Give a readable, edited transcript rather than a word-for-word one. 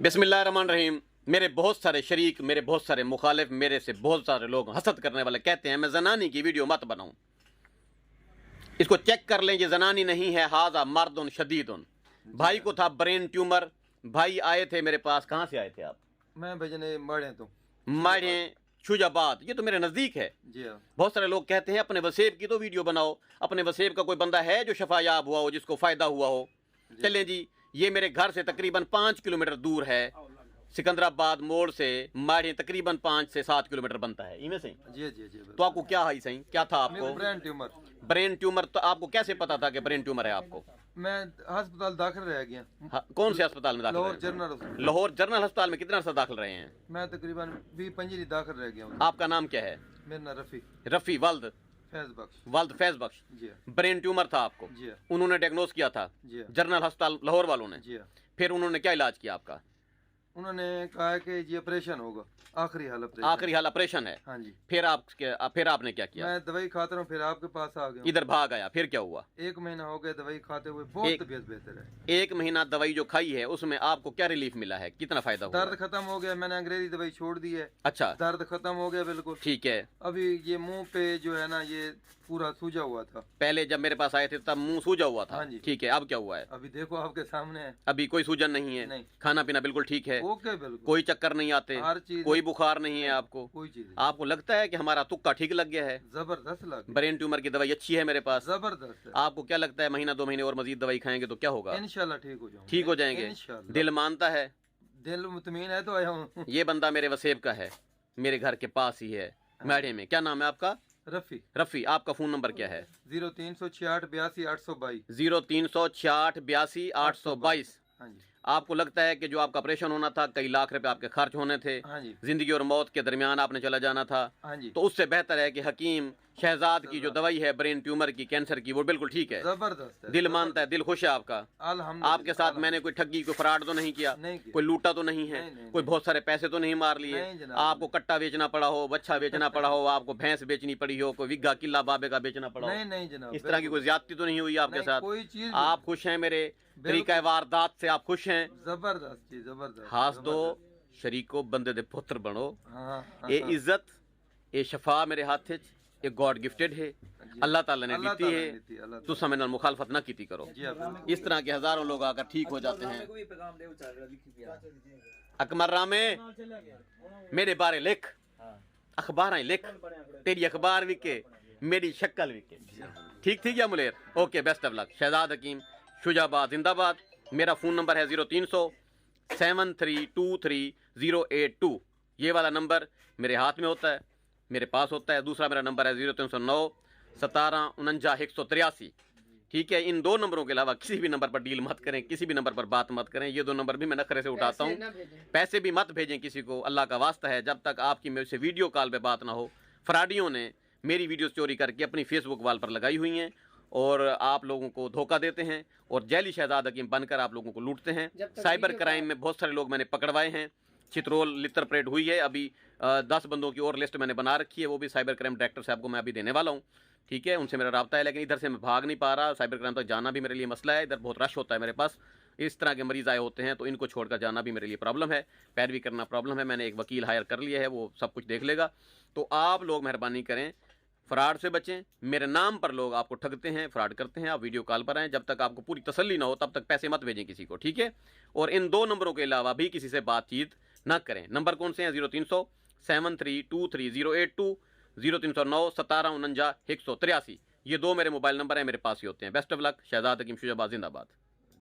बिस्मिल्लाहिर्रहमानिर्रहीम। मेरे बहुत सारे शरीक, मेरे बहुत सारे मुखालिफ, मेरे से बहुत सारे लोग हसद करने वाले कहते हैं मैं जनानी की वीडियो मत बनाऊं। इसको चेक कर लें, ये जनानी नहीं है, हाजा मर्दुन शदीदुन। भाई को था ब्रेन ट्यूमर, भाई आए थे मेरे पास। कहाँ से आए थे आप? मैं भजने माड़े तो माड़े शुजाबाद, ये तो मेरे नज़दीक है जी हाँ। बहुत सारे लोग कहते हैं अपने वसेब की तो वीडियो बनाओ। अपने वसेब का कोई बंदा है जो शफायाब हुआ हो, जिसको फ़ायदा हुआ हो? चलें जी, ये मेरे घर से तकरीबन 5 किलोमीटर दूर है। सिकंदराबाद मोड़ से माड़े तकरीबन 5 से 7 किलोमीटर बनता है इनमें से। जी जी जी तो आपको क्या है सही, क्या था आपको? Brain tumour. Brain tumour. तो आपको कैसे पता था कि ब्रेन ट्यूमर है आपको? मैं अस्पताल दाखिल रह गया। कौन से अस्पताल में दाखिल लाहौर रहे हैं? जनरल अस्पताल। लाहौर जनरल अस्पताल में कितना अर्सा दाखिल रहे हैं? मैं तकरीबन 20-25 दाखिल रह गया हूँ। आपका नाम क्या है? मेरा नाम रफ़ी रफ़ी वल्द फैज बख्श। वल्द फैज बख्श। जी हाँ। ब्रेन ट्यूमर था आपको? जी हाँ। उन्होंने डायग्नोस किया था जी हाँ। जनरल अस्पताल लाहौर वालों ने? जी हाँ। फिर उन्होंने क्या इलाज किया आपका? उन्होंने कहा कि ये ऑपरेशन होगा, आखिरी हाल ऑपरेशन। आखिरी हाल ऑपरेशन है? हाँ जी। फिर आपने क्या किया? मैं दवाई खाता रहा हूँ, फिर आपके पास आ गया। इधर भाग आया, फिर क्या हुआ? 1 महीना हो गया दवाई खाते हुए, बहुत तबीयत बेहतर है। 1 महीना दवाई जो खाई है उसमें आपको क्या रिलीफ मिला है, कितना फायदा हुआ? दर्द खत्म हो गया, मैंने अंग्रेजी दवाई छोड़ दी है। अच्छा, दर्द खत्म हो गया बिल्कुल। ठीक है। अभी ये मुंह पे जो है ना, ये पूरा सूजा हुआ था। पहले जब मेरे पास आए थे तब मुंह सूजा हुआ था। हाँ जी। ठीक है, अब क्या हुआ है? अभी देखो आपके सामने है। अभी कोई सूजन नहीं है? नहीं। खाना पीना बिल्कुल ठीक है? ओके बिल्कुल। कोई चक्कर नहीं आते? हर चीज। कोई बुखार नहीं है आपको? कोई चीज नहीं। आपको लगता है कि हमारा तुक्का ठीक लग गया है? जबरदस्त लग। ब्रेन ट्यूमर की दवाई अच्छी है मेरे पास। जबरदस्त है। आपको क्या लगता है महीना 2 महीने और मजीद दवाई खाएंगे तो क्या होगा? इंशाल्लाह ठीक हो जाऊंगा। ठीक हो जाएंगे? इंशाल्लाह। दिल मानता है? दिल मुतमीन है तो आया हूँ। ये बंदा मेरे वसेब का है, मेरे घर के पास ही है, माड़े में। क्या नाम है आपका? रफ़ी। रफ़ी। आपका फ़ोन नंबर क्या है? 0366 82 822। 0366 82 822। हाँ जी। आपको लगता है कि जो आपका ऑपरेशन होना था, कई लाख रुपए आपके खर्च होने थे, हाँ जी। जिंदगी और मौत के दरमियान आपने चला जाना था, हाँ जी। तो उससे बेहतर है कि हकीम शहजाद की जो दवाई है ब्रेन ट्यूमर की, कैंसर की, वो बिल्कुल ठीक है। जबरदस्त है। दिल मानता है, दिल खुश है आपका? अल्हम्दुलिल्लाह। आपके साथ मैंने कोई ठगी, कोई फ्रॉड तो नहीं किया? नहीं किया। कोई लूटा तो नहीं है? नहीं, कोई बहुत सारे पैसे तो नहीं मार लिए? नहीं जनाब। आपको कट्टा बेचना पड़ा हो, बच्चा बेचना पड़ा हो, आपको भैंस बेचनी पड़ी हो, कोई विग्गा किला बाबे का बेचना पड़ा हो? नहीं नहीं जनाब। इस तरह की कोई ज्यादती तो नहीं हुई आपके नहीं, साथ? कोई चीज आप खुश हैं? मेरे तरीका वारदात से आप खुश हैं? जबरदस्त चीज, जबरदस्त। हास दो शरीको बंदे दे पुत्र बनो। हाँ। ये इज्जत, ये शफा मेरे हाथ ये गॉड गिफ्टेड है, अल्लाह ताला ने दी है। तो समय नाल मुखालफत ना कीती करो। इस तरह के हजारों लोग आकर ठीक हो जाते हैं। अकमर रामे मेरे बारे लिख, अखबार लिख, तेरी अखबार विके, मेरी शक्ल विके। ठीक थी क्या मुलेर? Okay, best of luck. Shahzad Hakeem Shujabad जिंदाबाद। मेरा फ़ोन नंबर है 0300 7323 082। ये वाला नंबर मेरे हाथ में होता है, मेरे पास होता है। दूसरा मेरा नंबर है 0309 1749 183। ठीक है, इन 2 नंबरों के अलावा किसी भी नंबर पर डील मत करें, किसी भी नंबर पर बात मत करें। ये 2 नंबर भी मैं नखरे से उठाता हूँ। पैसे भी मत भेजें किसी को, अल्लाह का वास्ता है। जब तक आपकी मेरे से वीडियो कॉल पे बात ना हो। फ्रॉडियों ने मेरी वीडियो चोरी करके अपनी फेसबुक वाल पर लगाई हुई हैं और आप लोगों को धोखा देते हैं और जैली शहजाद हकीम बनकर आप लोगों को लूटते हैं। साइबर क्राइम में बहुत सारे लोग मैंने पकड़वाए हैं। चित्रोल लित्र परेड हुई है, अभी 10 बंदों की और लिस्ट मैंने बना रखी है, वो भी साइबर क्राइम डायरेक्टर साहब को मैं अभी देने वाला हूँ। ठीक है, उनसे मेरा रब्ता है, लेकिन इधर से मैं भाग नहीं पा रहा। साइबर क्राइम तक जाना भी मेरे लिए मसला है, इधर बहुत रश होता है मेरे पास। इस तरह के मरीज़ आए होते हैं तो इनको छोड़कर जाना भी मेरे लिए प्रॉब्लम है, पैरवी करना प्रॉब्लम है। मैंने एक वकील हायर कर लिया है, वो सब कुछ देख लेगा। तो आप लोग मेहरबानी करें, फ्रॉड से बचें। मेरे नाम पर लोग आपको ठगते हैं, फ्रॉड करते हैं। आप वीडियो कॉल पर आएँ, जब तक आपको पूरी तसल्ली ना हो तब तक पैसे मत भेजें किसी को। ठीक है, और इन 2 नंबरों के अलावा भी किसी से बातचीत ना करें। नंबर कौन से हैं? 0300 7323 082, 0309 1749 183। ये 2 मेरे मोबाइल नंबर हैं, मेरे पास ही होते हैं। Best of luck. Shahzad Hakeem Shujabad जिंदाबाद।